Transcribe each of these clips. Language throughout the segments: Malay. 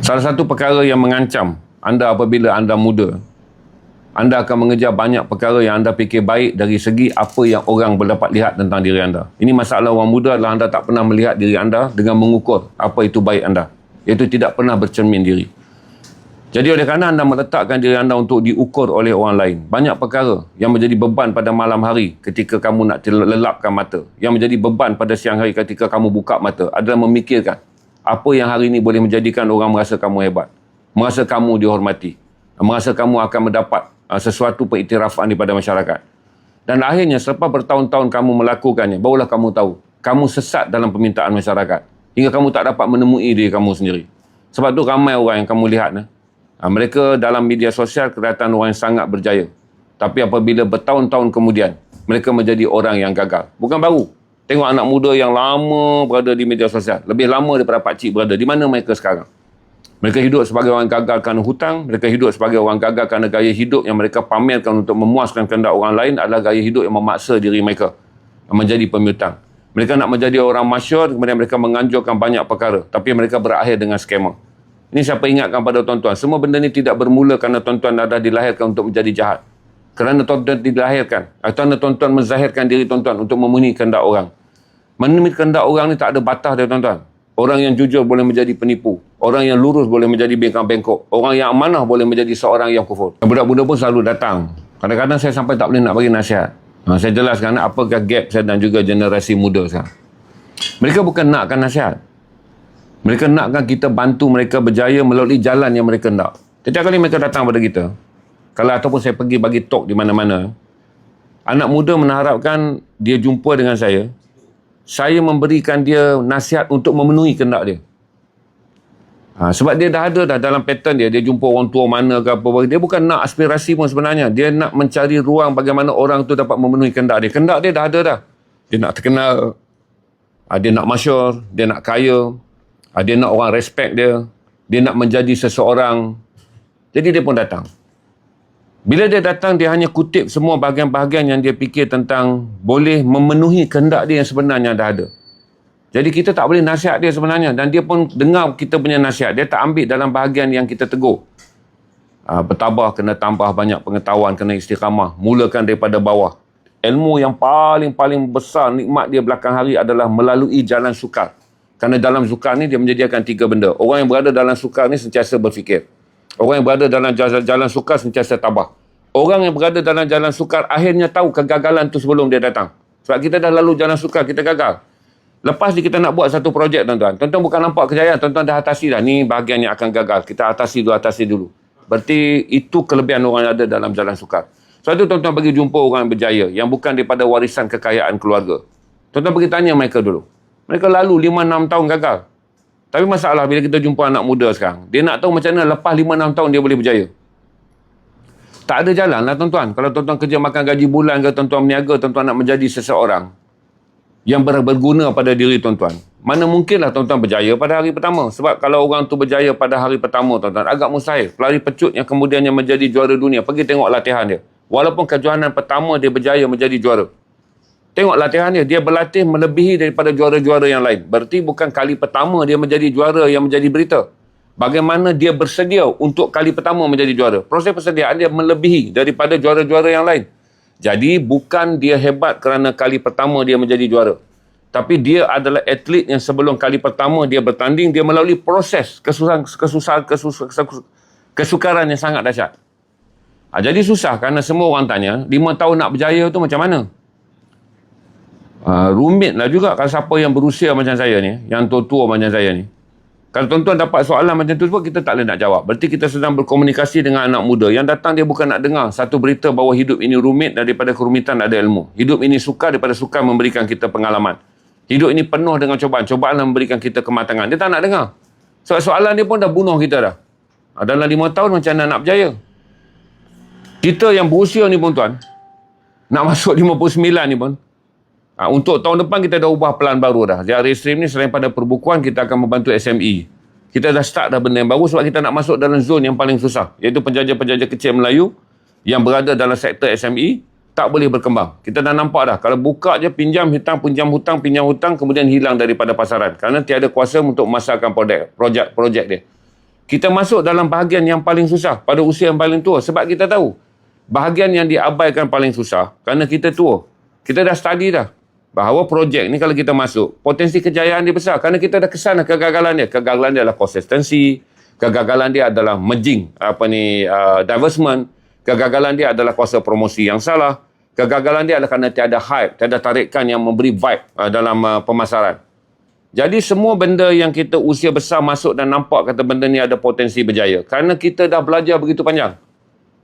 Salah satu perkara yang mengancam anda apabila anda muda, anda akan mengejar banyak perkara yang anda fikir baik dari segi apa yang orang berdapat lihat tentang diri anda. Ini masalah orang muda adalah anda tak pernah melihat diri anda dengan mengukur apa itu baik anda. Iaitu tidak pernah bercermin diri. Jadi oleh kerana anda meletakkan diri anda untuk diukur oleh orang lain, banyak perkara yang menjadi beban pada malam hari ketika kamu nak lelapkan mata, yang menjadi beban pada siang hari ketika kamu buka mata adalah memikirkan apa yang hari ini boleh menjadikan orang merasa kamu hebat, merasa kamu dihormati, merasa kamu akan mendapat sesuatu pengiktirafan daripada masyarakat. Dan akhirnya selepas bertahun-tahun kamu melakukannya, barulah kamu tahu kamu sesat dalam permintaan masyarakat hingga kamu tak dapat menemui diri kamu sendiri. Sebab tu ramai orang yang kamu lihat, mereka dalam media sosial kelihatan orang yang sangat berjaya, tapi apabila bertahun-tahun kemudian mereka menjadi orang yang gagal. Bukan baru. Tengok anak muda yang lama berada di media sosial, lebih lama daripada pakcik berada. Di mana mereka sekarang? Mereka hidup sebagai orang gagal kerana hutang. Mereka hidup sebagai orang gagal kerana gaya hidup yang mereka pamerkan untuk memuaskan kehendak orang lain adalah gaya hidup yang memaksa diri mereka menjadi pemiutang. Mereka nak menjadi orang masyhur, kemudian mereka menganjurkan banyak perkara, tapi mereka berakhir dengan skema. Ini siapa ingatkan pada tuan-tuan, semua benda ni tidak bermula kerana tuan-tuan dah dilahirkan untuk menjadi jahat. Kerana tuan-tuan dilahirkan, kerana tuan-tuan menzahirkan diri tuan-tuan untuk memenuhi kehendak orang. Memenuhi kehendak orang ni tak ada batas dia, tuan-tuan. Orang yang jujur boleh menjadi penipu. Orang yang lurus boleh menjadi bengkak-bengkok. Orang yang amanah boleh menjadi seorang yang kufur. Budak-budak pun selalu datang. Kadang-kadang saya sampai tak boleh nak bagi nasihat. Saya jelaskan apakah gap saya dan juga generasi muda sekarang. Mereka bukan nakkan nasihat. Mereka nakkan kita bantu mereka berjaya melalui jalan yang mereka nak. Setiap kali mereka datang pada kita, kalau ataupun saya pergi bagi talk di mana-mana, anak muda mengharapkan dia jumpa dengan saya memberikan dia nasihat untuk memenuhi kehendak dia. Sebab dia dah ada dah dalam pattern dia jumpa orang tua mana ke apa. Dia bukan nak aspirasi pun sebenarnya. Dia nak mencari ruang bagaimana orang tu dapat memenuhi kehendak dia. Kehendak dia dah ada dah. Dia nak terkenal, dia nak masyhur, dia nak kaya, dia nak orang respect dia, dia nak menjadi seseorang. Jadi dia pun datang. Bila dia datang, dia hanya kutip semua bahagian-bahagian yang dia fikir tentang boleh memenuhi kehendak dia yang sebenarnya dah ada. Jadi kita tak boleh nasihat dia sebenarnya. Dan dia pun dengar kita punya nasihat. Dia tak ambil dalam bahagian yang kita tegur. Bertabah, kena tambah banyak pengetahuan, kena istiqamah. Mulakan daripada bawah. Ilmu yang paling besar, nikmat dia belakang hari adalah melalui jalan sukar. Kerana dalam sukar ni dia menyediakan 3 benda. Orang yang berada dalam sukar ni sentiasa berfikir. Orang yang berada dalam jalan sukar sentiasa tabah. Orang yang berada dalam jalan sukar akhirnya tahu kegagalan tu sebelum dia datang. Sebab kita dah lalu jalan sukar, kita gagal. Lepas ni kita nak buat satu projek, tuan-tuan. Tuan-tuan bukan nampak kejayaan, tuan-tuan dah atasi dah. Ni bahagian yang akan gagal. Kita atasi dulu. Berarti itu kelebihan orang yang ada dalam jalan sukar. Sebab tu tuan-tuan pergi jumpa orang yang berjaya, yang bukan daripada warisan kekayaan keluarga. Tuan-tuan pergi tanya mereka dulu. Mereka lalu 5-6 tahun gagal. Tapi masalah bila kita jumpa anak muda sekarang, dia nak tahu macam mana lepas 5-6 tahun dia boleh berjaya. Tak ada jalan lah, tuan-tuan. Kalau tuan-tuan kerja makan gaji bulan ke, tuan-tuan berniaga, tuan-tuan nak menjadi seseorang yang berguna pada diri tuan-tuan. Mana mungkinlah tuan-tuan berjaya pada hari pertama. Sebab kalau orang tu berjaya pada hari pertama, tuan-tuan, agak mustahil. Pelari pecut yang kemudiannya menjadi juara dunia, pergi tengok latihan dia. Walaupun kejohanan pertama dia berjaya menjadi juara. Tengok latihan dia. Dia berlatih melebihi daripada juara-juara yang lain. Berarti bukan kali pertama dia menjadi juara yang menjadi berita. Bagaimana dia bersedia untuk kali pertama menjadi juara. Proses persediaan dia melebihi daripada juara-juara yang lain. Jadi bukan dia hebat kerana kali pertama dia menjadi juara. Tapi dia adalah atlet yang sebelum kali pertama dia bertanding, dia melalui proses kesukaran yang sangat dahsyat. Jadi susah kerana semua orang tanya, 5 tahun nak berjaya tu macam mana? Rumitlah juga kalau siapa yang berusia macam saya ni, yang tua-tua macam saya ni. Kalau tuan-tuan dapat soalan macam tu sebab kita tak boleh nak jawab. Berarti kita sedang berkomunikasi dengan anak muda. Yang datang dia bukan nak dengar satu berita bahawa hidup ini rumit, daripada kerumitan ada ilmu. Hidup ini sukar, daripada sukar memberikan kita pengalaman. Hidup ini penuh dengan cobaan. Cobaan memberikan kita kematangan. Dia tak nak dengar. Soalan dia pun dah bunuh kita dah. Dalam 5 tahun macam mana nak berjaya? Kita yang berusia ni pun tuan, nak masuk 59 ni pun, untuk tahun depan kita dah ubah pelan baru dah. Jari stream ni selain pada perbukuan, kita akan membantu SME. Kita dah start dah benda yang baru sebab kita nak masuk dalam zon yang paling susah. Iaitu penjaja-penjaja kecil Melayu yang berada dalam sektor SME tak boleh berkembang. Kita dah nampak dah. Kalau buka je pinjam hutang, kemudian hilang daripada pasaran. Kerana tiada kuasa untuk memasarkan projek dia. Kita masuk dalam bahagian yang paling susah pada usia yang paling tua sebab kita tahu bahagian yang diabaikan paling susah kerana kita tua. Kita dah study dah bahawa projek ni kalau kita masuk, potensi kejayaan dia besar kerana kita dah kesana kegagalan dia. Kegagalan dia adalah consistency, kegagalan dia adalah merging, divestment, kegagalan dia adalah kuasa promosi yang salah, kegagalan dia adalah kerana tiada hype, tiada tarikan yang memberi vibe dalam pemasaran. Jadi semua benda yang kita usia besar masuk dan nampak kata benda ni ada potensi berjaya. Kerana kita dah belajar begitu panjang.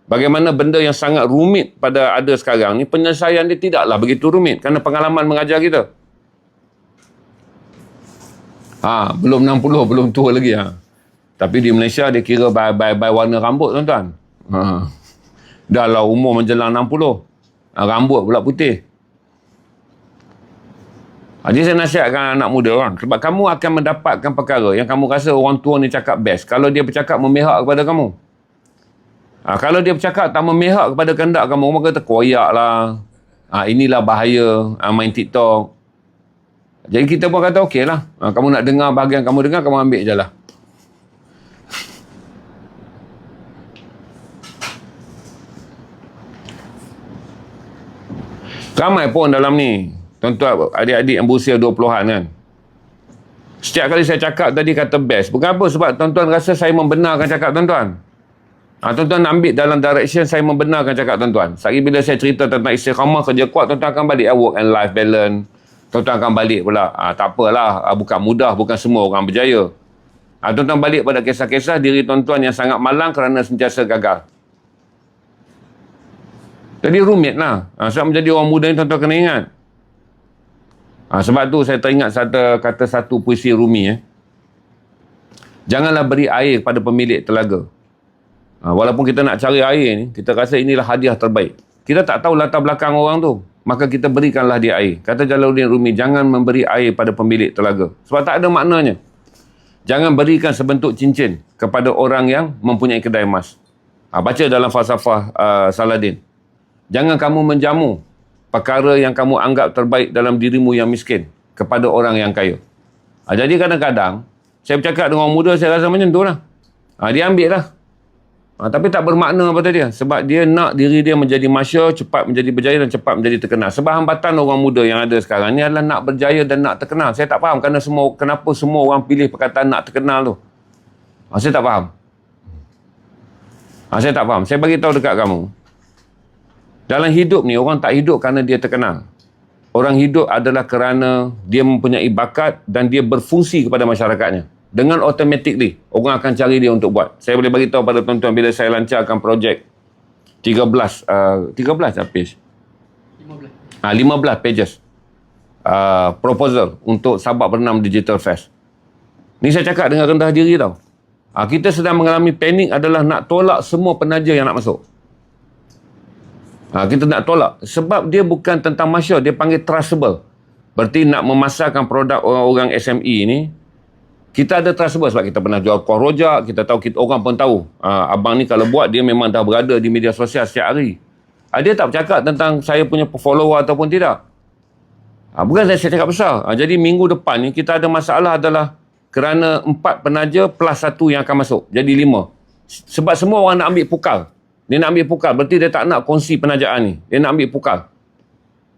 Bagaimana benda yang sangat rumit pada ada sekarang ni, penyelesaian dia tidaklah begitu rumit. Kerana pengalaman mengajar kita. Belum 60, belum tua lagi. Tapi di Malaysia dia kira by warna rambut tuan-tuan. Dah lah umur menjelang 60. Rambut pula putih. Jadi saya nasihatkan anak muda orang. Sebab kamu akan mendapatkan perkara yang kamu rasa orang tua ni cakap best. Kalau dia bercakap memihak kepada kamu. Kalau dia bercakap tak memihak kepada kehendak kamu, orang kata koyak lah. Inilah bahaya main TikTok. Jadi kita pun kata okey lah. Kamu nak dengar bahagian kamu dengar, kamu ambil je lah. Ramai pun dalam ni. Tuan-tuan, adik-adik yang berusia 20-an kan. Setiap kali saya cakap tadi kata best. Kenapa? Sebab tuan-tuan rasa saya membenarkan cakap tuan-tuan. Tuan-tuan ambil dalam direction saya membenarkan cakap tuan-tuan. Sekali bila saya cerita tentang istiqamah kerja kuat, tuan-tuan akan balik work and life balance. Tuan-tuan akan balik pula. Tak apalah, bukan mudah, bukan semua orang berjaya. Tuan-tuan balik pada kisah-kisah diri tuan-tuan yang sangat malang kerana sentiasa gagal. Jadi rumit lah. Sebab menjadi orang muda ni tuan-tuan kena ingat. Sebab tu saya teringat satu puisi Rumi. Janganlah beri air kepada pemilik telaga. Walaupun kita nak cari air ni, kita rasa inilah hadiah terbaik. Kita tak tahu latar belakang orang tu. Maka kita berikanlah dia air. Kata Jalaluddin Rumi, jangan memberi air pada pemilik telaga. Sebab tak ada maknanya. Jangan berikan sebentuk cincin kepada orang yang mempunyai kedai emas. Baca dalam falsafah Saladin. Jangan kamu menjamu perkara yang kamu anggap terbaik dalam dirimu yang miskin kepada orang yang kaya. Jadi kadang-kadang, saya bercakap dengan orang muda, saya rasa macam tu lah. Dia ambil lah. Tapi tak bermakna apa dia. Sebab dia nak diri dia menjadi masyhur, cepat menjadi berjaya dan cepat menjadi terkenal. Sebab hambatan orang muda yang ada sekarang ni adalah nak berjaya dan nak terkenal. Saya tak faham kenapa semua orang pilih perkataan nak terkenal tu. Saya tak faham. Saya tak faham. Saya bagi tahu dekat kamu. Dalam hidup ni, orang tak hidup kerana dia terkenal. Orang hidup adalah kerana dia mempunyai bakat dan dia berfungsi kepada masyarakatnya. Dengan automatically, orang akan cari dia untuk buat. Saya boleh bagi tahu pada tuan-tuan bila saya lancarkan projek 13 page. 15 pages. Proposal untuk Sabak Bernam Digital Fest. Ni saya cakap dengan rendah diri tau. Kita sedang mengalami panik adalah nak tolak semua penaja yang nak masuk. Kita nak tolak. Sebab dia bukan tentang masyhur, dia panggil trustable. Berarti nak memasarkan produk orang-orang SME ni, kita ada trustable sebab kita pernah jual kuah rojak, kita tahu, orang pun tahu. Abang ni kalau buat, dia memang dah berada di media sosial setiap hari. Dia tak bercakap tentang saya punya follower ataupun tidak. Bukan saya cakap besar. Jadi minggu depan ni, kita ada masalah adalah kerana 4 penaja plus 1 yang akan masuk. Jadi 5. Sebab semua orang nak ambil pukal. Dia nak ambil pukal. Berarti dia tak nak kongsi penajaan ni. Dia nak ambil pukal.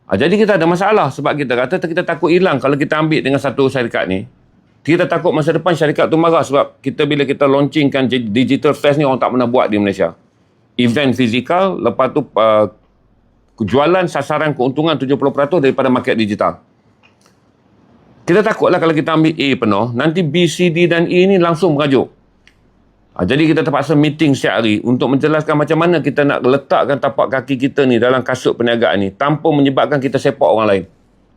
Jadi kita ada masalah. Sebab kita kata kita takut hilang kalau kita ambil dengan satu syarikat ni. Kita takut masa depan syarikat tu marah. Sebab bila kita launchingkan digital fest ni, orang tak pernah buat di Malaysia. Event fizikal, lepas tu jualan sasaran keuntungan 70% daripada market digital. Kita takutlah kalau kita ambil A penuh, nanti B, C, D dan E ni langsung merajuk. Jadi kita terpaksa meeting setiap hari untuk menjelaskan macam mana kita nak letakkan tapak kaki kita ni dalam kasut perniagaan ni tanpa menyebabkan kita sepak orang lain.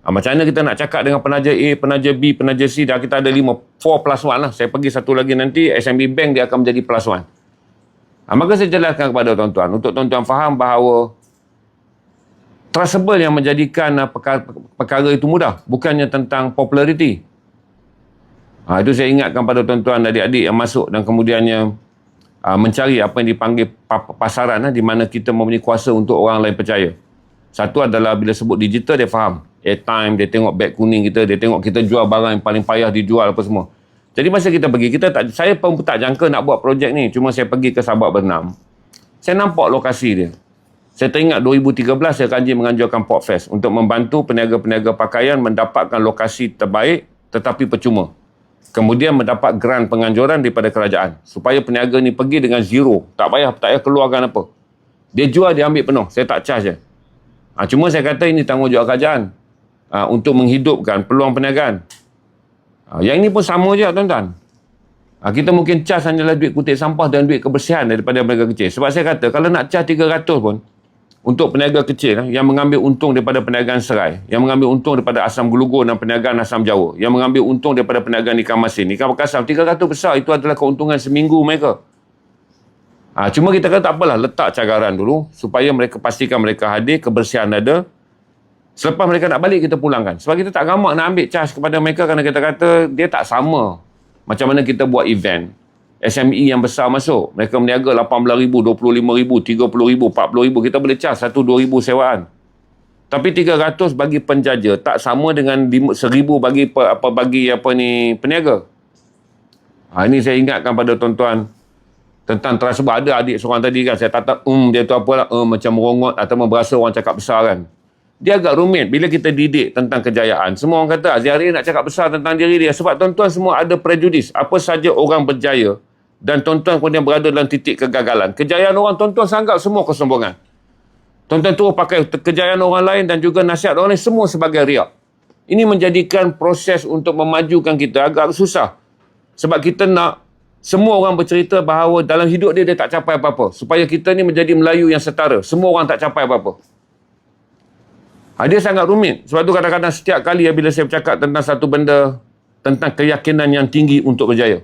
Macam mana kita nak cakap dengan penaja A, penaja B, penaja C, dah kita ada 4+1 lah. Saya pergi satu lagi nanti, SMB Bank dia akan menjadi +1. Maka saya jelaskan kepada tuan-tuan, untuk tuan-tuan faham bahawa trustable yang menjadikan perkara itu mudah, bukannya tentang populariti. Itu saya ingatkan pada tuan-tuan adik-adik yang masuk dan kemudiannya mencari apa yang dipanggil pasaran, di mana kita mempunyai kuasa untuk orang lain percaya. Satu adalah bila sebut digital, dia faham. Airtime, dia tengok beg kuning kita, dia tengok kita jual barang yang paling payah dijual apa semua. Jadi masa kita pergi, saya pun tak jangka nak buat projek ni. Cuma saya pergi ke Sabak Bernam. Saya nampak lokasi dia. Saya teringat 2013 saya Kanji menganjurkan Portfest untuk membantu peniaga-peniaga pakaian mendapatkan lokasi terbaik tetapi percuma. Kemudian mendapat grant penganjuran daripada kerajaan supaya peniaga ni pergi dengan zero. Tak payah keluarkan apa. Dia jual, dia ambil penuh. Saya tak charge je. Cuma saya kata ini tanggungjawab kerajaan untuk menghidupkan peluang perniagaan. Yang ini pun sama je tuan-tuan. Kita mungkin charge hanyalah duit kutip sampah dan duit kebersihan daripada peniaga kecil. Sebab saya kata kalau nak charge 300 pun untuk peniaga kecil yang mengambil untung daripada perniagaan serai, yang mengambil untung daripada asam gelugur dan perniagaan asam jawa, yang mengambil untung daripada perniagaan ikan masin, ikan bekasam, 300 besar, itu adalah keuntungan seminggu mereka. Cuma kita kata tak apalah, letak cagaran dulu supaya mereka pastikan mereka hadir, kebersihan ada. Selepas mereka nak balik, kita pulangkan. Sebab kita tak gamak nak ambil charge kepada mereka kerana kita kata dia tak sama. Macam mana kita buat event, SME yang besar masuk, mereka meniaga RM18,000, RM25,000, RM30,000, RM40,000, kita boleh charge RM1,000, RM2,000 sewaan. Tapi 300 bagi penjaja tak sama dengan 1,000 bagi peniaga. Ini saya ingatkan pada tuan-tuan tentang trust. Sebab ada adik seorang tadi kan, saya tata dia tu apalah, macam merongot atau berasa orang cakap besar kan. Dia agak rumit bila kita didik tentang kejayaan. Semua orang kata Azhari nak cakap besar tentang diri dia. Sebab tuan-tuan semua ada prejudis. Apa saja orang berjaya dan tuan-tuan kemudian berada dalam titik kegagalan. Kejayaan orang tuan-tuan sanggap semua kesombongan. Tuan-tuan terus pakai kejayaan orang lain dan juga nasihat orang lain semua sebagai riak. Ini menjadikan proses untuk memajukan kita agak susah. Sebab kita nak semua orang bercerita bahawa dalam hidup dia tak capai apa-apa. Supaya kita ni menjadi Melayu yang setara. Semua orang tak capai apa-apa. Dia sangat rumit. Sebab tu kadang-kadang setiap kali bila saya bercakap tentang satu benda, tentang keyakinan yang tinggi untuk berjaya.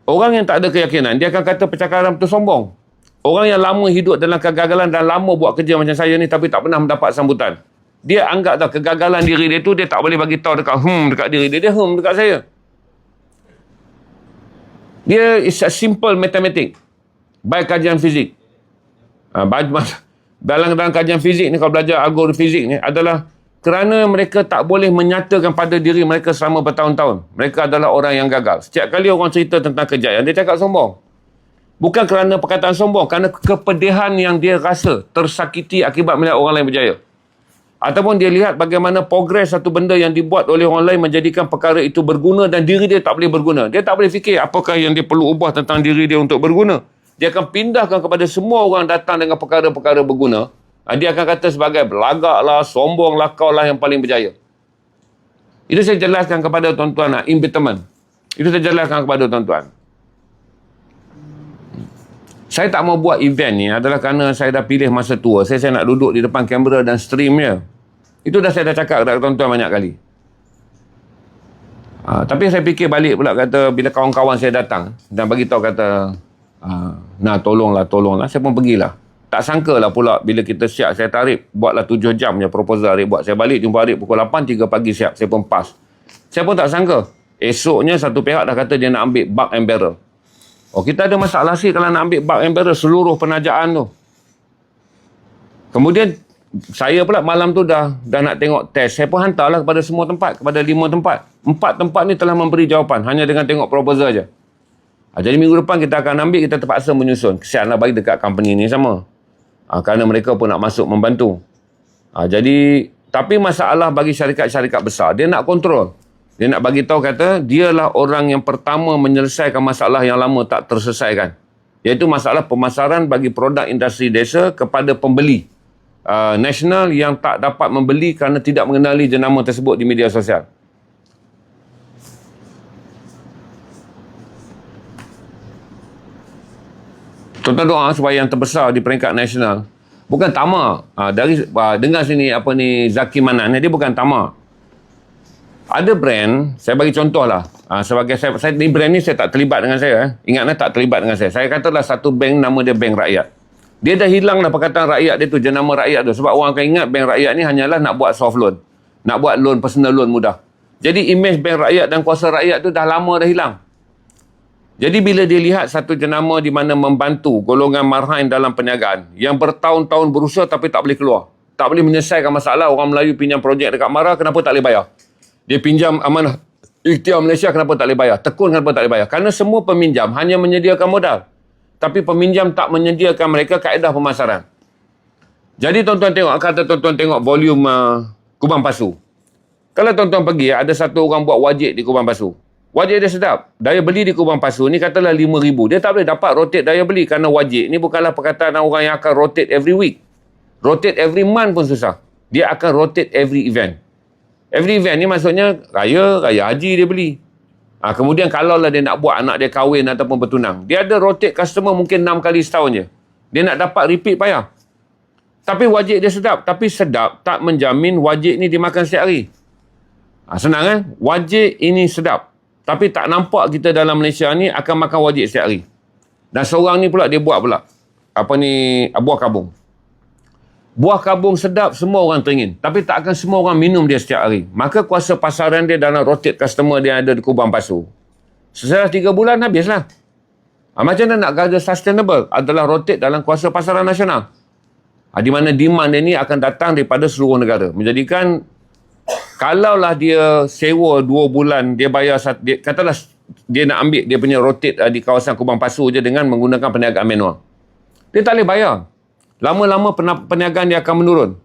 Orang yang tak ada keyakinan, dia akan kata percakapan itu sombong. Orang yang lama hidup dalam kegagalan dan lama buat kerja macam saya ni tapi tak pernah mendapat sambutan. Dia anggap dah kegagalan diri dia tu, dia tak boleh bagi tahu dekat dekat diri dia. Dia dekat saya. Dia is a simple mathematics. By kajian fizik. Dalam kajian fizik ni, kalau belajar algoritma fizik ni, adalah kerana mereka tak boleh menyatakan pada diri mereka selama bertahun-tahun. Mereka adalah orang yang gagal. Setiap kali orang cerita tentang kejayaan, dia cakap sombong. Bukan kerana perkataan sombong, kerana kepedihan yang dia rasa tersakiti akibat melihat orang lain berjaya. Ataupun dia lihat bagaimana progres satu benda yang dibuat oleh orang lain menjadikan perkara itu berguna dan diri dia tak boleh berguna. Dia tak boleh fikir apakah yang dia perlu ubah tentang diri dia untuk berguna. Dia akan pindahkan kepada semua orang datang dengan perkara-perkara berguna. Dia akan kata sebagai belagaklah, sombonglah, kaulah yang paling berjaya. Itu saya jelaskan kepada tuan-tuan, imbitment. Itu saya jelaskan kepada tuan-tuan. Saya tak mau buat event ni adalah kerana saya dah pilih masa tua. Saya nak duduk di depan kamera dan stream je. Itu saya dah cakap kepada tuan-tuan banyak kali. Tapi saya fikir balik pula, kata bila kawan-kawan saya datang dan bagi tahu kata, tolonglah. Saya pun pergilah. Tak sangka lah pula bila kita siap, saya tarik, buatlah 7 jam je proposal Arif buat. Saya balik jumpa Arif pukul 8, 3 pagi siap. Saya pun pas. Saya pun tak sangka. Esoknya satu pihak dah kata dia nak ambil bug and barrel. Kita ada masalah sih kalau nak ambil bug and barrel seluruh penajaan tu. Kemudian saya pula malam tu dah nak tengok test. Saya pun hantarlah kepada semua tempat, kepada 5 tempat. 4 tempat ni telah memberi jawapan hanya dengan tengok proposal je. Jadi minggu depan kita akan ambil, kita terpaksa menyusun. Kesianlah bagi dekat company ni sama. Kerana mereka pun nak masuk membantu. Tapi masalah bagi syarikat-syarikat besar, dia nak kontrol. Dia nak bagi tahu kata, dialah orang yang pertama menyelesaikan masalah yang lama tak terselesaikan. Iaitu masalah pemasaran bagi produk industri desa kepada pembeli nasional yang tak dapat membeli kerana tidak mengenali jenama tersebut di media sosial. Tuan-tuan doa supaya yang terbesar di peringkat nasional bukan tamak. Dengar sini Zaki Manan, dia bukan tamak. Ada brand, saya bagi contoh lah. Sebagai saya ni brand ni saya tak terlibat dengan saya. Ingatlah tak terlibat dengan saya. Saya katalah satu bank, nama dia Bank Rakyat. Dia dah hilang dah perkataan rakyat dia tu, jenama rakyat tu. Sebab orang akan ingat Bank Rakyat ni hanyalah nak buat soft loan. Nak buat loan, personal loan mudah. Jadi imej Bank Rakyat dan kuasa rakyat tu dah lama dah hilang. Jadi bila dia lihat satu jenama di mana membantu golongan marhain dalam perniagaan yang bertahun-tahun berusaha tapi tak boleh keluar. Tak boleh menyelesaikan masalah. Orang Melayu pinjam projek dekat Mara, kenapa tak boleh bayar? Dia pinjam amanah Ikhtiar Malaysia kenapa tak boleh bayar? Tekun kenapa tak boleh bayar? Kerana semua peminjam hanya menyediakan modal. Tapi peminjam tak menyediakan mereka kaedah pemasaran. Jadi tuan-tuan tengok, kata tuan-tuan tengok volume Kubang Pasu. Kalau tuan-tuan pergi, ada satu orang buat wajik di Kubang Pasu. Wajik dia sedap. Daya beli di Kubang Pasu ni katalah 5,000. Dia tak boleh dapat rotate daya beli kerana wajik ni bukanlah perkataan orang yang akan rotate every week. Rotate every month pun susah. Dia akan rotate every event. Every event ni maksudnya raya haji dia beli. Kemudian kalau lah dia nak buat anak dia kahwin ataupun bertunang, dia ada rotate customer mungkin 6 kali setahun je. Dia nak dapat repeat payah. Tapi wajik dia sedap. Tapi sedap tak menjamin wajik ni dimakan setiap hari. Senang kan? Wajik ini sedap. Tapi tak nampak kita dalam Malaysia ni akan makan wajik setiap hari. Dan seorang ni pula dia buat pula. Buah kabung. Buah kabung sedap, semua orang teringin. Tapi tak akan semua orang minum dia setiap hari. Maka kuasa pasaran dia dalam rotate customer dia ada di Kubang Pasu. Setelah 3 bulan, habislah. Macam mana nak jaga sustainable? Adalah rotate dalam kuasa pasaran nasional. Di mana demand dia ni akan datang daripada seluruh negara. Menjadikan, kalaulah dia sewa 2 bulan, dia bayar, katalah dia nak ambil dia punya rotate di kawasan Kubang Pasu je dengan menggunakan perniagaan manual. Dia tak boleh bayar. Lama-lama perniagaan dia akan menurun.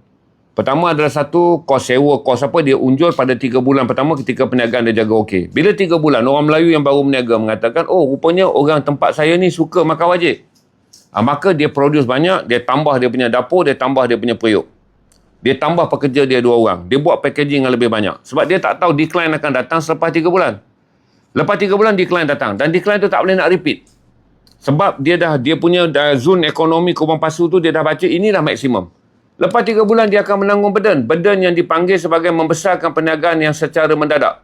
Pertama adalah satu, kos sewa, kos apa, dia unjur pada 3 bulan pertama ketika perniagaan dia jaga okey. Bila 3 bulan, orang Melayu yang baru berniaga mengatakan, oh rupanya orang tempat saya ni suka makan wajik. Maka dia produce banyak, dia tambah dia punya dapur, dia tambah dia punya periuk. Dia tambah pekerja dia 2 orang. Dia buat packaging yang lebih banyak. Sebab dia tak tahu decline akan datang selepas 3 bulan. Lepas 3 bulan decline datang. Dan decline tu tak boleh nak repeat. Sebab dia punya zone ekonomi Kubang Pasu tu dia dah baca inilah maksimum. Lepas 3 bulan dia akan menanggung burden. Burden yang dipanggil sebagai membesarkan perniagaan yang secara mendadak.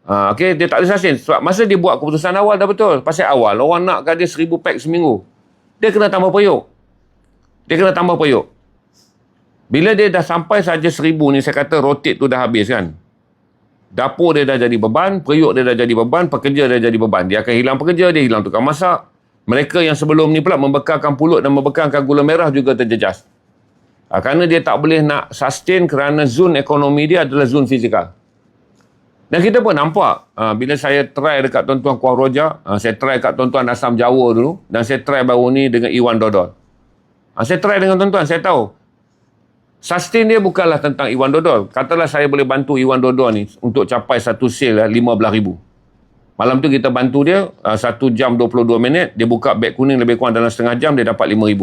Okay, dia tak boleh sustain. Sebab masa dia buat keputusan awal dah betul. Pasal awal orang nak dia 1,000 pack seminggu. Dia kena tambah periuk. Bila dia dah sampai saja 1,000 ni, saya kata rotate tu dah habis kan. Dapur dia dah jadi beban, periuk dia dah jadi beban, pekerja dia jadi beban. Dia akan hilang pekerja, dia hilang tukang masak. Mereka yang sebelum ni pula membekalkan pulut dan membekalkan gula merah juga terjejas. Kerana dia tak boleh nak sustain kerana zon ekonomi dia adalah zon fizikal. Dan kita pun nampak, bila saya try dekat tuan-tuan Kuah Rojak, saya try kat tuan-tuan Asam Jawa dulu, dan saya try baru ni dengan Iwan Dodol. Saya try dengan tuan-tuan, saya tahu. Sustain dia bukanlah tentang Iwan Dodol. Katalah saya boleh bantu Iwan Dodol ni untuk capai satu sale RM15,000. Malam tu kita bantu dia 1 jam 22 minit. Dia buka beg kuning lebih kurang dalam setengah jam, dia dapat RM5,000.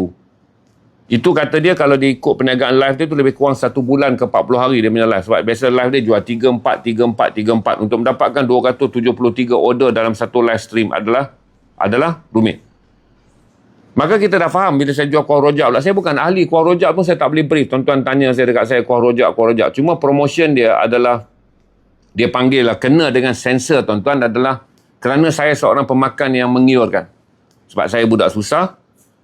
Itu kata dia kalau dia ikut perniagaan live dia tu lebih kurang 1 bulan ke 40 hari dia punya live. Sebab biasa live dia jual 3-4. Untuk mendapatkan 273 order dalam satu live stream adalah rumit. Maka kita dah faham bila saya jual Kuah Rojak pula. Saya bukan ahli Kuah Rojak pun saya tak boleh brief. Tuan-tuan tanya saya dekat saya Kuah Rojak. Cuma promotion dia adalah, dia panggil lah, kena dengan sensor tuan-tuan adalah kerana saya seorang pemakan yang mengiurkan. Sebab saya budak susah.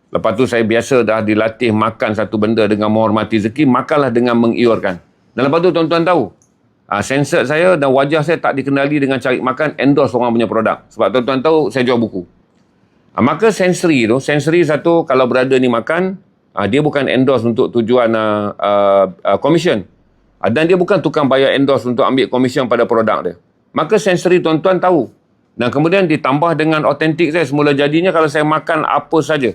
Lepas tu saya biasa dah dilatih makan satu benda dengan menghormati rezeki. Makanlah dengan mengiurkan. Dan lepas tu tuan-tuan tahu. Sensor saya dan wajah saya tak dikenali dengan cari makan, endorse orang punya produk. Sebab tuan-tuan tahu saya jual buku. Maka sensory satu kalau berada ni makan, dia bukan endorse untuk tujuan commission. Dan dia bukan tukang bayar endorse untuk ambil commission pada produk dia. Maka sensory tuan-tuan tahu. Dan kemudian ditambah dengan autentik saya. Semula jadinya kalau saya makan apa saja.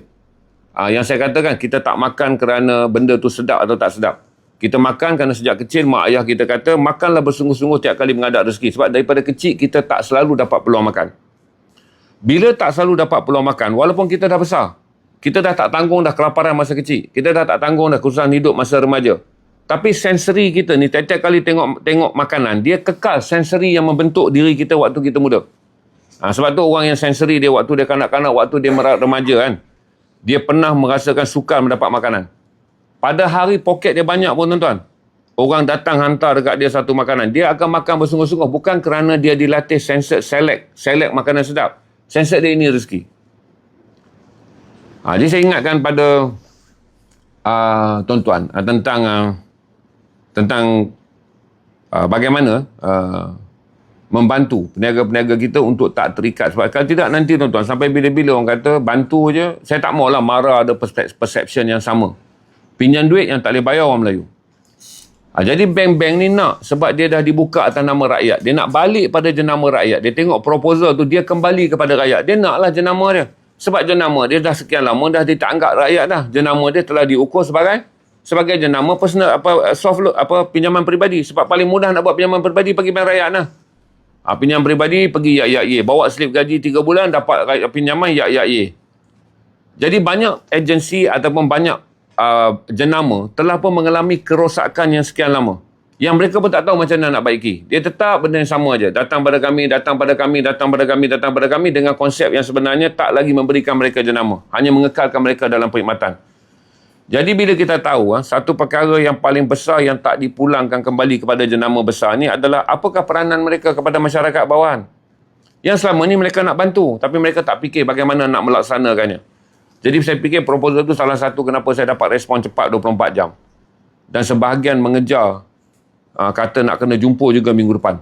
Yang saya katakan, kita tak makan kerana benda tu sedap atau tak sedap. Kita makan kerana sejak kecil mak ayah kita kata, makanlah bersungguh-sungguh tiap kali menghadap rezeki. Sebab daripada kecil kita tak selalu dapat peluang makan. Bila tak selalu dapat peluang makan, walaupun kita dah besar, kita dah tak tanggung dah kelaparan masa kecil, kita dah tak tanggung dah kesusahan hidup masa remaja. Tapi sensori kita ni, tiap-tiap kali tengok makanan, dia kekal sensori yang membentuk diri kita waktu kita muda. Sebab tu orang yang sensori dia waktu dia kanak-kanak, waktu dia remaja kan, dia pernah merasakan sukar mendapat makanan. Pada hari poket dia banyak pun tuan-tuan, orang datang hantar dekat dia satu makanan, dia akan makan bersungguh-sungguh, bukan kerana dia dilatih select makanan sedap. Sensor dia ini rezeki. Jadi saya ingatkan pada tuan-tuan tentang bagaimana membantu peniaga-peniaga kita untuk tak terikat. Sebab kalau tidak nanti tuan-tuan, sampai bila-bila orang kata bantu je, saya tak maulah marah ada perception yang sama. Pinjam duit yang tak boleh bayar orang Melayu. Jadi bank-bank ni nak, sebab dia dah dibuka atas nama rakyat. Dia nak balik pada jenama rakyat. Dia tengok proposal tu, dia kembali kepada rakyat. Dia naklah jenama dia. Sebab jenama dia dah sekian lama dah dia tak anggap rakyat dah. Jenama dia telah diukur sebagai jenama personal, pinjaman peribadi. Sebab paling mudah nak buat pinjaman peribadi pergi bank rakyat lah. Pinjaman peribadi pergi YAY. Bawa slip gaji 3 bulan dapat pinjaman YAY. Jadi banyak agensi ataupun banyak jenama telah pun mengalami kerosakan yang sekian lama. Yang mereka pun tak tahu macam mana nak baiki. Dia tetap benda yang sama aja. Datang pada kami dengan konsep yang sebenarnya tak lagi memberikan mereka jenama. Hanya mengekalkan mereka dalam perkhidmatan. Jadi bila kita tahu satu perkara yang paling besar yang tak dipulangkan kembali kepada jenama besar ni adalah apakah peranan mereka kepada masyarakat bawahan. Yang selama ni mereka nak bantu tapi mereka tak fikir bagaimana nak melaksanakannya. Jadi saya fikir proposal tu salah satu kenapa saya dapat respon cepat 24 jam. Dan sebahagian mengejar kata nak kena jumpa juga minggu depan.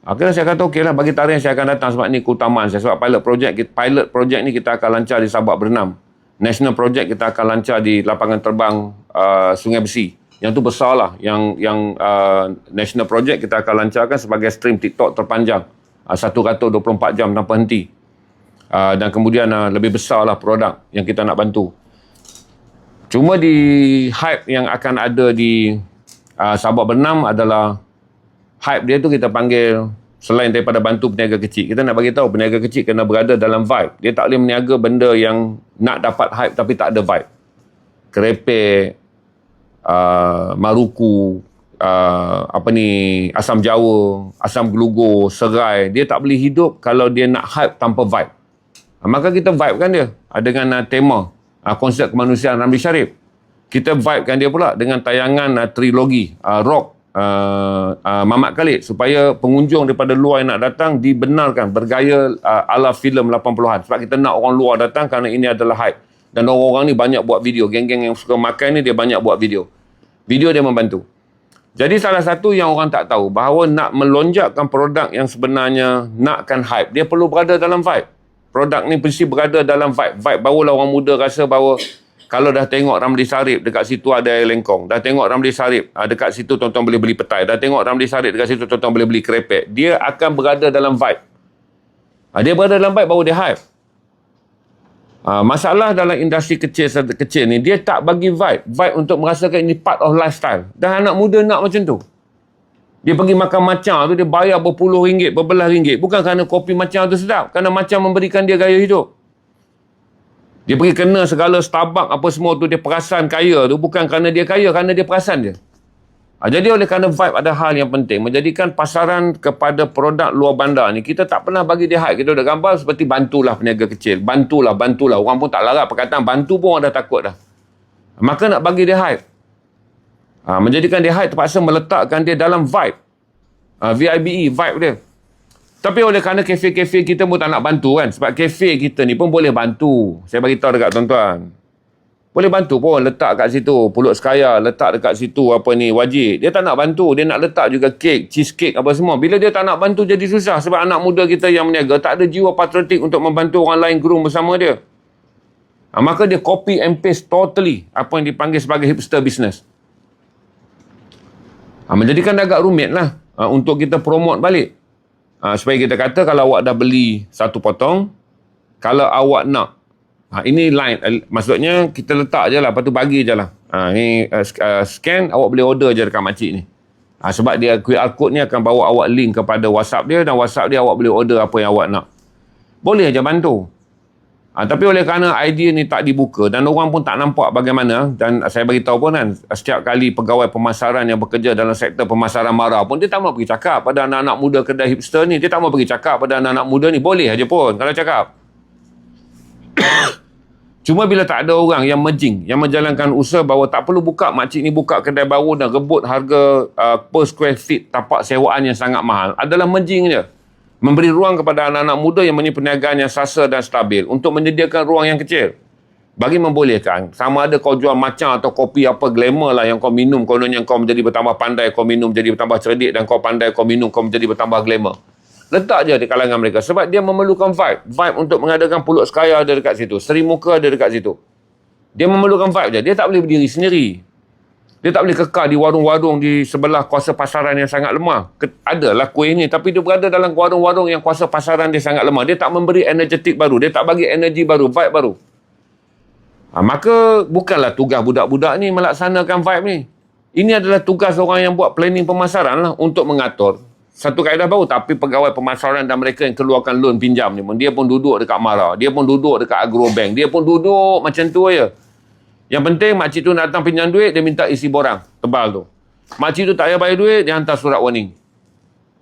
Akhirnya saya kata okeylah bagi tarikh saya akan datang sebab ni keutamaan saya. Sebab pilot project ni kita akan lancar di Sabak Bernam. National project kita akan lancar di lapangan terbang Sungai Besi. Yang tu besar lah. Yang national project kita akan lancarkan sebagai stream TikTok terpanjang. 124 jam tanpa henti. Dan kemudian lebih besarlah produk yang kita nak bantu. Cuma di hype yang akan ada di Sabak Bernam adalah hype dia tu kita panggil selain daripada bantu peniaga kecil. Kita nak bagi tahu peniaga kecil kena berada dalam vibe. Dia tak boleh meniaga benda yang nak dapat hype tapi tak ada vibe. Kerepek, maruku, asam jawa, asam gelugur, serai. Dia tak boleh hidup kalau dia nak hype tanpa vibe. Maka kita vibekan dia dengan tema konsep kemanusiaan Ramli Sharif. Kita vibekan dia pula dengan tayangan trilogi rock Mamat Khalid supaya pengunjung daripada luar yang nak datang dibenarkan bergaya ala filem 80-an. Sebab kita nak orang luar datang kerana ini adalah hype. Dan orang-orang ni banyak buat video. Geng-geng yang suka makan ni dia banyak buat video. Video dia membantu. Jadi salah satu yang orang tak tahu bahawa nak melonjakkan produk yang sebenarnya nakkan hype, dia perlu berada dalam vibe. Produk ni mesti berada dalam vibe. Vibe barulah orang muda rasa bahawa kalau dah tengok Ramli Sharif dekat situ ada air lengkong. Dah tengok Ramli Sharif dekat situ tuan-tuan boleh beli petai. Dah tengok Ramli Sharif dekat situ tuan-tuan boleh beli kerepek. Dia akan berada dalam vibe. Dia berada dalam vibe baru dia hype. Masalah dalam industri kecil ni dia tak bagi vibe. Vibe untuk merasakan ini part of lifestyle. Dan anak muda nak macam tu. Dia pergi makan macam tu, dia bayar berpuluh ringgit, berbelas ringgit. Bukan kerana kopi macam tu sedap. Kerana macam memberikan dia gaya hidup. Dia pergi kena segala Starbucks apa semua tu, dia perasan kaya tu. Bukan kerana dia kaya, kerana dia perasan dia. Jadi oleh kerana vibe ada hal yang penting. Menjadikan pasaran kepada produk luar bandar ni, kita tak pernah bagi dia hype. Kita dah gambar seperti bantulah peniaga kecil. Bantulah. Orang pun tak larat perkataan bantu pun orang dah takut dah. Maka nak bagi dia hype. Menjadikan dia hype terpaksa meletakkan dia dalam vibe. VIBE, vibe dia. Tapi oleh kerana kafe-kafe kita pun tak nak bantu kan. Sebab kafe kita ni pun boleh bantu. Saya bagi tahu dekat tuan-tuan. Boleh bantu pun letak kat situ. Pulut sekaya letak dekat situ wajib. Dia tak nak bantu. Dia nak letak juga kek, cheesecake apa semua. Bila dia tak nak bantu jadi susah. Sebab anak muda kita yang meniaga tak ada jiwa patriotik untuk membantu orang lain groom bersama dia. Maka dia copy and paste totally apa yang dipanggil sebagai hipster business. Menjadikan agak rumit lah untuk kita promote balik. Supaya kita kata kalau awak dah beli satu potong, kalau awak nak, ini line, maksudnya kita letak je lah, lepas tu bagi je lah. Ni scan, awak boleh order je dekat makcik ni. Sebab dia QR code ni akan bawa awak link kepada WhatsApp dia, dan WhatsApp dia awak boleh order apa yang awak nak. Boleh je bantu. Tapi oleh kerana idea ni tak dibuka dan orang pun tak nampak bagaimana, dan saya beritahu pun kan, setiap kali pegawai pemasaran yang bekerja dalam sektor pemasaran marah pun, dia tak mau pergi cakap pada anak-anak muda kedai hipster ni. Dia tak mau pergi cakap pada anak-anak muda ni. Boleh aja pun kalau cakap. Cuma bila tak ada orang yang merging, yang menjalankan usaha bahawa tak perlu buka, makcik ni buka kedai baru dan rebut harga per square feet tapak sewaan yang sangat mahal, adalah merging je. Memberi ruang kepada anak-anak muda yang mempunyai perniagaan yang sasa dan stabil untuk menyediakan ruang yang kecil. Bagi membolehkan, sama ada kau jual macam atau kopi apa glamour lah yang kau minum, kononnya kau menjadi bertambah pandai, kau minum jadi bertambah cerdik, dan kau pandai, kau minum, kau menjadi bertambah glamour. Letak je di kalangan mereka. Sebab dia memerlukan vibe. Vibe untuk mengadakan pulut sekaya ada dekat situ. Seri Muka ada dekat situ. Dia memerlukan vibe je. Dia tak boleh berdiri sendiri. Dia tak boleh kekal di warung-warung di sebelah kuasa pasaran yang sangat lemah. Adalah kuih ni, tapi dia berada dalam warung-warung yang kuasa pasaran dia sangat lemah. Dia tak memberi energetik baru. Dia tak bagi energi baru, vibe baru. Maka bukanlah tugas budak-budak ni melaksanakan vibe ni. Ini adalah tugas orang yang buat planning pemasaran lah untuk mengatur satu kaedah baru. Tapi pegawai pemasaran dan mereka yang keluarkan loan pinjam ni pun, dia pun duduk dekat Mara. Dia pun duduk dekat Agrobank. Dia pun duduk macam tu je. Yang penting makcik tu datang pinjam duit, dia minta isi borang tebal tu. Makcik tu tak payah bayar duit, dia hantar surat warning.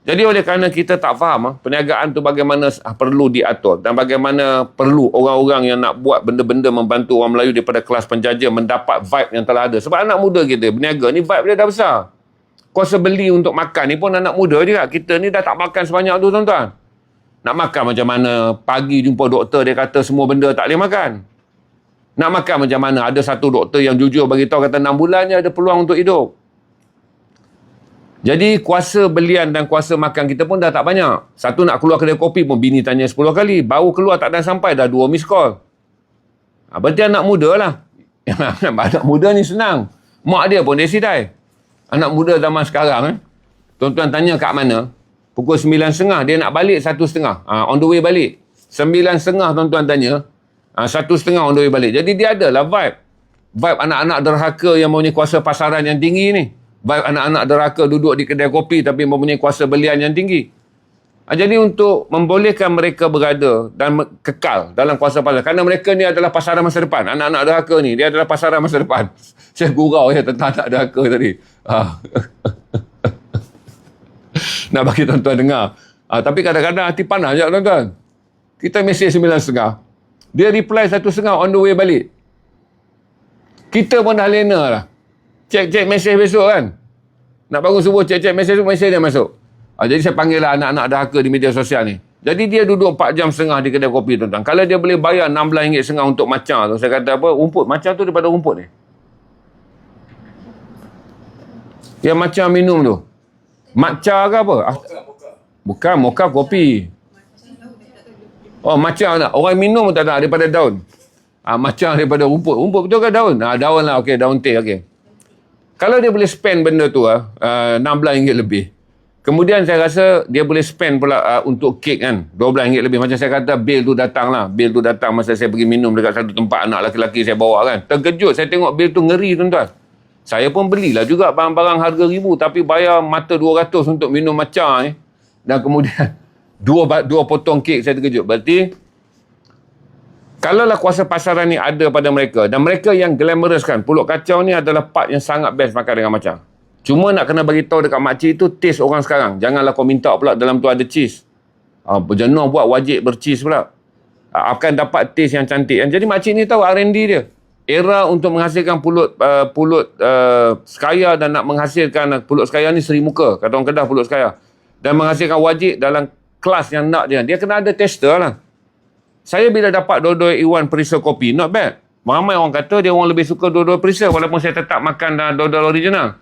Jadi oleh kerana kita tak faham perniagaan tu bagaimana perlu diatur dan bagaimana perlu orang-orang yang nak buat benda-benda membantu orang Melayu daripada kelas penjajah mendapat vibe yang telah ada. Sebab anak muda kita berniaga ni vibe dia dah besar. Kuasa beli untuk makan ni pun anak muda juga. Kita ni dah tak makan sebanyak tu tuan-tuan. Nak makan macam mana? Pagi jumpa doktor dia kata semua benda tak boleh makan. Nak makan macam mana? Ada satu doktor yang jujur bagi tahu kata 6 bulan je ada peluang untuk hidup. Jadi kuasa belian dan kuasa makan kita pun dah tak banyak. Satu nak keluar kedai kopi pun bini tanya 10 kali. Baru keluar tak dah sampai dah 2 miss call. Berarti anak muda lah. Anak muda ni senang. Mak dia pun dia sidai. Anak muda zaman sekarang tuan-tuan tanya kat mana? Pukul 9.30 dia nak balik 1.30. On the way balik. 9.30 tuan-tuan tanya. 1.30 on the way balik. Jadi dia adalah vibe. Vibe anak-anak derhaka yang mempunyai kuasa pasaran yang tinggi ni. Vibe anak-anak derhaka duduk di kedai kopi tapi mempunyai kuasa belian yang tinggi. Jadi untuk membolehkan mereka berada dan kekal dalam kuasa pasaran. Kerana mereka ni adalah pasaran masa depan. Anak-anak derhaka ni, dia adalah pasaran masa depan. Saya gurau ya tentang anak derhaka tadi. Nak bagi tuan-tuan dengar. Tapi kadang-kadang hati panas je tuan-tuan. Kita mesej 9.30. Dia reply 1.30 on the way balik. Kita pun dah lena lah. Cek mesej besok kan. Nak bangun subuh cek mesej dia masuk. Jadi saya panggil lah anak-anak derhaka di media sosial ni. Jadi dia duduk 4 jam setengah di kedai kopi tuan-tuan. Kalau dia boleh bayar RM16.5 untuk matcha tu. Saya kata apa? Rumput. Matcha tu daripada rumput ni. Yang matcha minum tu. Matcha ke apa? Bukan. Mocha kopi. Oh, matcha tak? Orang minum tak nak daripada daun. Matcha daripada rumput. Rumput betul ke daun? Daun lah. Okey, daun teh. Okey. Kalau dia boleh spend benda tu RM16 lebih. Kemudian saya rasa dia boleh spend pula untuk kek kan. RM12 lebih. Macam saya kata bil tu datang lah. Bil tu datang masa saya pergi minum dekat satu tempat anak lelaki saya bawa kan. Terkejut saya tengok bil tu ngeri tuan-tuan. Saya pun belilah juga barang-barang harga RM1,000 tapi bayar mata RM200 untuk minum matcha ni. Dan kemudian dua potong kek saya terkejut. Berarti kalaulah kuasa pasaran ni ada pada mereka dan mereka yang glamorous kan, pulut kacau ni adalah part yang sangat best makan dengan macam. Cuma nak kena bagi tahu dekat makcik tu taste orang sekarang. Janganlah kau minta pula dalam tu ada cheese. Berjenuh buat wajib bercheese pula. Akan dapat taste yang cantik. Jadi makcik ni tahu R&D dia. Era untuk menghasilkan pulut sekaya dan nak menghasilkan pulut sekaya ni seri muka. Kata orang Kedah pulut sekaya. Dan menghasilkan wajib dalam kelas yang nak dia. Dia kena ada tester lah. Saya bila dapat dodol Iwan perisa kopi, not bad. Ramai orang kata dia orang lebih suka dodol perisa walaupun saya tetap makan dodol original.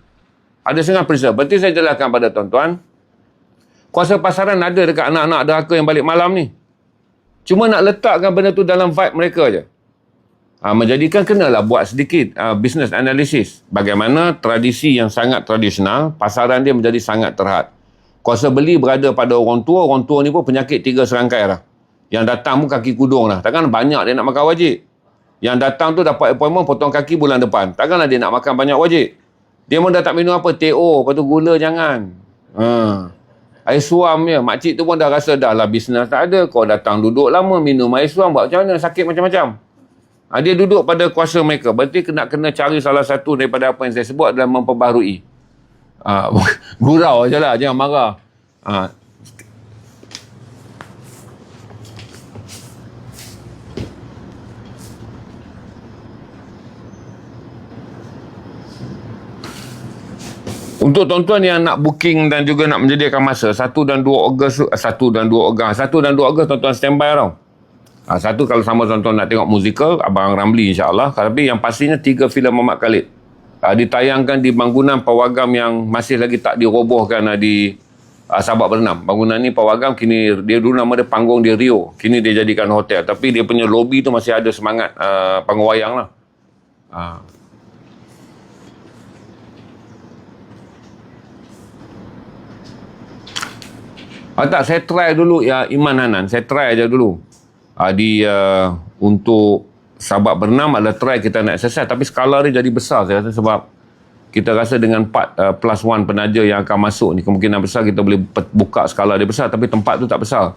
Ada setengah perisa. Berarti saya jelaskan pada tuan-tuan. Kuasa pasaran ada dekat anak-anak derhaka yang balik malam ni. Cuma nak letakkan benda tu dalam vibe mereka je. Menjadikan kenalah buat sedikit business analysis. Bagaimana tradisi yang sangat tradisional, pasaran dia menjadi sangat terhad. Kuasa beli berada pada orang tua ni pun penyakit 3 serangkai lah. Yang datang pun kaki kudung lah. Takkan banyak dia nak makan wajib. Yang datang tu dapat appointment potong kaki bulan depan. Takkanlah dia nak makan banyak wajib. Dia pun dah tak minum apa, TO, lepas tu gula jangan. Air suam je. Makcik tu pun dah rasa dah lah bisnes tak ada. Kau datang duduk lama minum air suam, buat macam mana? Sakit macam-macam. Dia duduk pada kuasa mereka. Berarti kena cari salah satu daripada apa yang saya sebut adalah memperbaharui. Gurau je lah, jangan marah. Untuk tuan-tuan yang nak booking dan juga nak menyediakan masa 1 dan 2 Ogos tuan-tuan standby tau. Satu kalau sama tuan-tuan nak tengok musical Abang Ramli insya-Allah. Tapi yang pastinya 3 filem Muhammad Khalid. Ditayangkan di bangunan pawagam yang masih lagi tak dirobohkan di Sabak Bernam. Bangunan ni pawagam kini dia dulu nama dia Panggung di Rio. Kini dia jadikan hotel tapi dia punya lobi tu masih ada semangat panggung wayang lah. Tak, saya try dulu ya Iman Hanan. Saya try aja dulu. Untuk sahabat bernam adalah try kita nak exercise. Tapi skala dia jadi besar saya rasa sebab kita rasa dengan 4 plus 1 penaja yang akan masuk ni, kemungkinan besar kita boleh buka skala dia besar. Tapi tempat tu tak besar.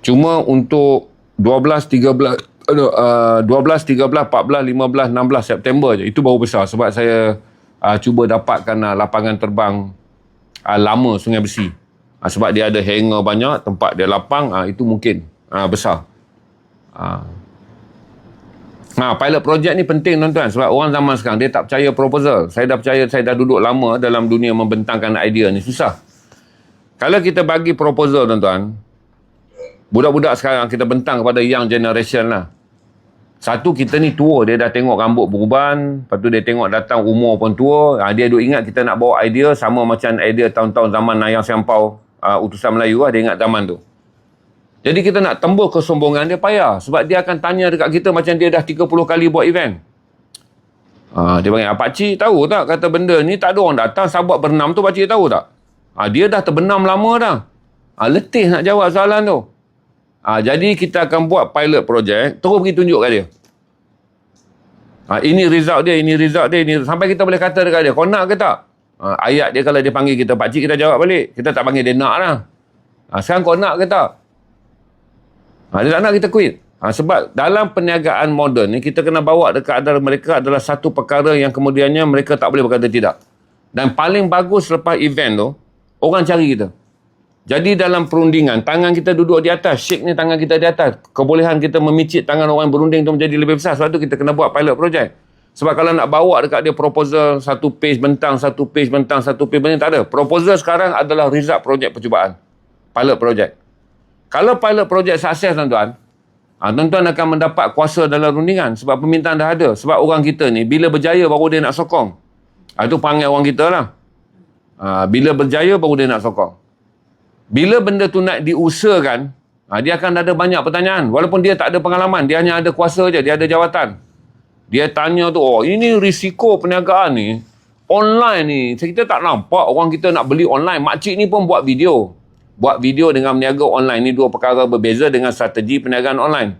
Cuma untuk 12, 13, 14, 15, 16 September je. Itu baru besar sebab saya cuba dapatkan lapangan terbang lama Sungai Besi. Sebab dia ada hangar banyak, tempat dia lapang, itu mungkin besar. Pilot project ni penting tuan-tuan sebab orang zaman sekarang dia tak percaya proposal. Saya dah percaya, saya dah duduk lama dalam dunia membentangkan idea ni, susah. Kalau kita bagi proposal tuan-tuan, budak-budak sekarang kita bentang kepada young generation lah. Satu, kita ni tua, dia dah tengok rambut beruban, lepas tu dia tengok datang umur pun tua, dia duk ingat kita nak bawa idea sama macam idea tahun-tahun zaman Nayang Siampau, utusan Melayu dia ingat zaman tu. Jadi kita nak tembus kesombongan dia payah sebab dia akan tanya dekat kita macam dia dah 30 kali buat event. Dia panggil, pakcik tahu tak kata benda ni tak ada orang datang, sahabat bernam tu pakcik tahu tak? Dia dah terbenam lama dah. Letih nak jawab soalan tu. Jadi kita akan buat pilot project, terus pergi tunjuk kat dia. Ini result dia, ini result dia, ini. Sampai kita boleh kata dekat dia, kau nak ke tak? Ayat dia kalau dia panggil kita pakcik, kita jawab balik. Kita tak panggil dia nak lah. Sekarang kau nak ke tak? Dia tak nak, kita quit. Sebab dalam perniagaan moden ni, kita kena bawa dekat antara mereka adalah satu perkara yang kemudiannya mereka tak boleh berkata tidak. Dan paling bagus selepas event tu, orang cari kita. Jadi dalam perundingan, tangan kita duduk di atas, shake ni tangan kita di atas. Kebolehan kita memicit tangan orang yang berunding tu menjadi lebih besar. Sebab tu kita kena buat pilot project. Sebab kalau nak bawa dekat dia proposal, satu page bentang, satu page bentang, satu page bentang, tak ada. Proposal sekarang adalah result project percubaan. Pilot project. Kalau pilot project sukses tuan-tuan, tuan-tuan akan mendapat kuasa dalam rundingan. Sebab permintaan dah ada. Sebab orang kita ni, bila berjaya baru dia nak sokong. Itu panggil orang kita lah. Bila berjaya baru dia nak sokong. Bila benda tu nak diusahakan, dia akan ada banyak pertanyaan. Walaupun dia tak ada pengalaman, dia hanya ada kuasa je, dia ada jawatan. Dia tanya tu, ini risiko perniagaan ni, online ni, kita tak nampak orang kita nak beli online. Makcik ni pun buat video. Buat video dengan meniaga online ni dua perkara berbeza dengan strategi perniagaan online.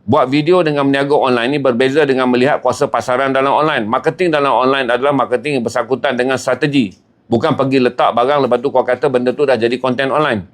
Buat video dengan meniaga online ni berbeza dengan melihat kuasa pasaran dalam online. Marketing dalam online adalah marketing yang bersangkutan dengan strategi. Bukan pergi letak barang lepas tu kau kata benda tu dah jadi konten online.